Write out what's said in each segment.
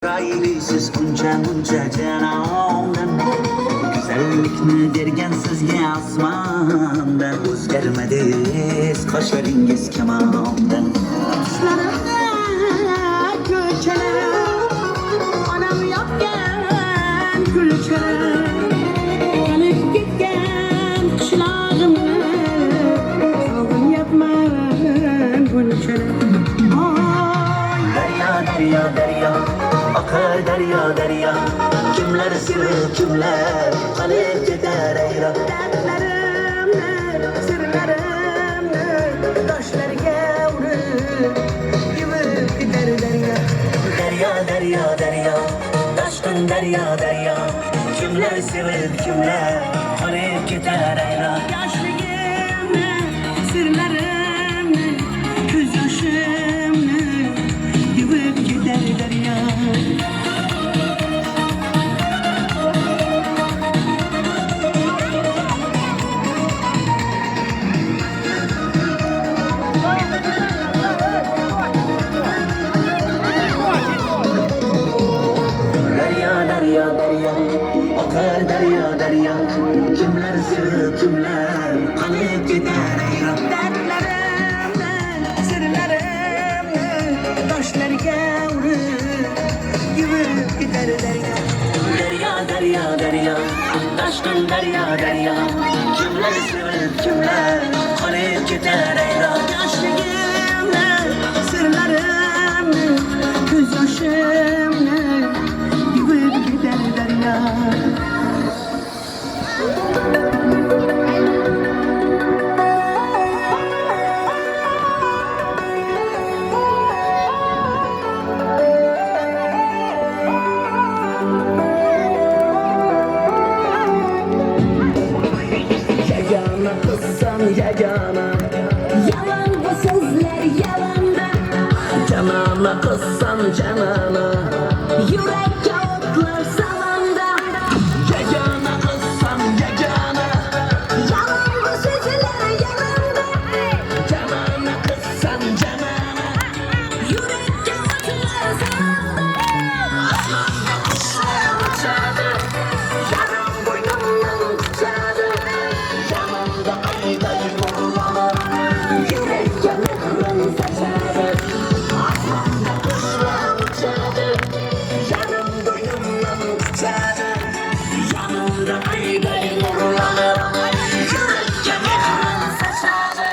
So'raysiz uncha janomdan, güzellikni bergan sizga osmondan. O'zgarmadiz qoshlaringiz kamondan. Qushlarga ko'chalar, onam yopgan kulchalar, yanib ketgan qishlog'imni sog'inyapman bunchalar. Daryo, daryo, oqar daryo, kimlar sevib kimlar qolib ketar ayro. Dardlarimni, sirlarimni toshlarga urib yuvib ketar daryo. Daryo, toshqin daryo, kimlar sevib kimlar qolib ketar ayro. Yoshligimni, sirlarimni, ko'z yoshimni yuvib ketar daryo. Daryo, oqar daryo, kimlar sevib kimlar qolib ketar ayro. Dardlarimni, sirlarimni toshlarga urib yuvib ketar daryo. Daryo, toshqin daryo, kimlar sevib kimlar qolib ketar ayro. Yoshligimni, sirlarimni, ko'z yoshimni yuvib ketar daryo. Yagona qizsan yagona, Yalan bu sözler yalanda, jamona qizsan jamona. yürekte otlar salanda. Yagona qizsan yagona, Yalan bu sözler yalanda, jamona qizsan jamona. yürekte otlar salanda. Yarim bo'ynimdan tushadi, yamonda ayday nurlanib, yurakka mehrin sochadi. Osmonda qushlar uchadi, yarim bo'ynimdan tushadi, yamonda ayday nurlanib, yurakka mehrin sochadi.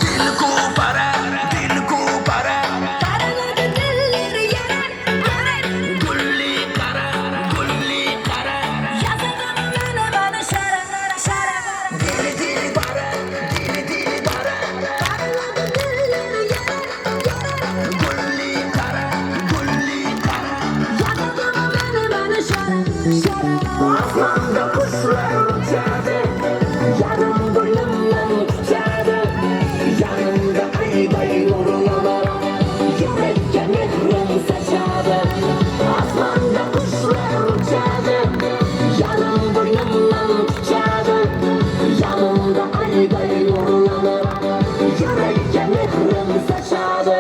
Dil ku para, Karalarda dilleri yarar, yarar. gulli qara, Yazarım bana bana şara, şara. dil para. Karalarda dilleri yarar, yarar. Gulli qara. Yazarım bana şara, şara. Osmonda qushlar uchadi, yarim bo'ynimdan tushadi, yanimda ayday nurlanib, yurakka mehrin sochadi. Osmonda qushlar uchadi, yarim bo'ynimdan tushadi, yanimda ayday nurlanib, yurakka mehrin sochadi.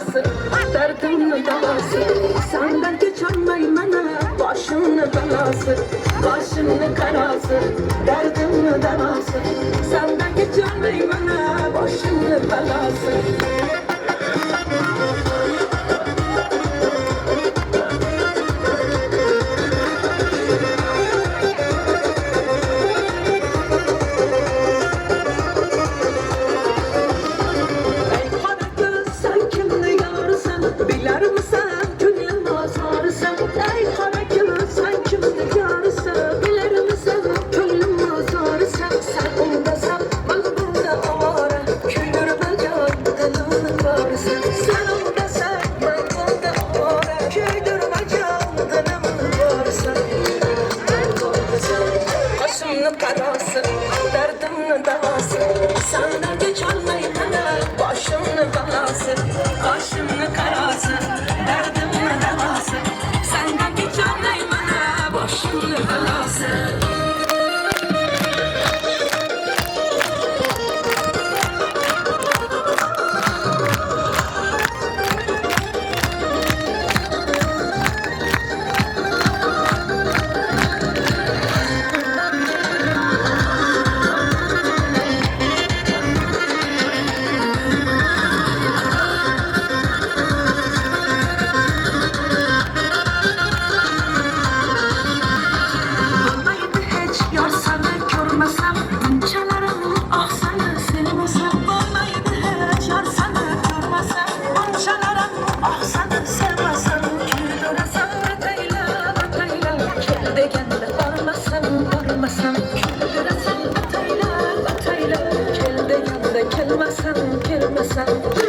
karası, derdimin davası. Senden geçemeyim ana, başımın belası, başımın karası, derdimin davası. Senden geçemeyim ana, başımın belası. Karası, derdimin davası. Senden geçemeyim ana, başımın belası, başımın karası, derdimin davası. Senden geçemeyim ana, başımın belası. Kelmesen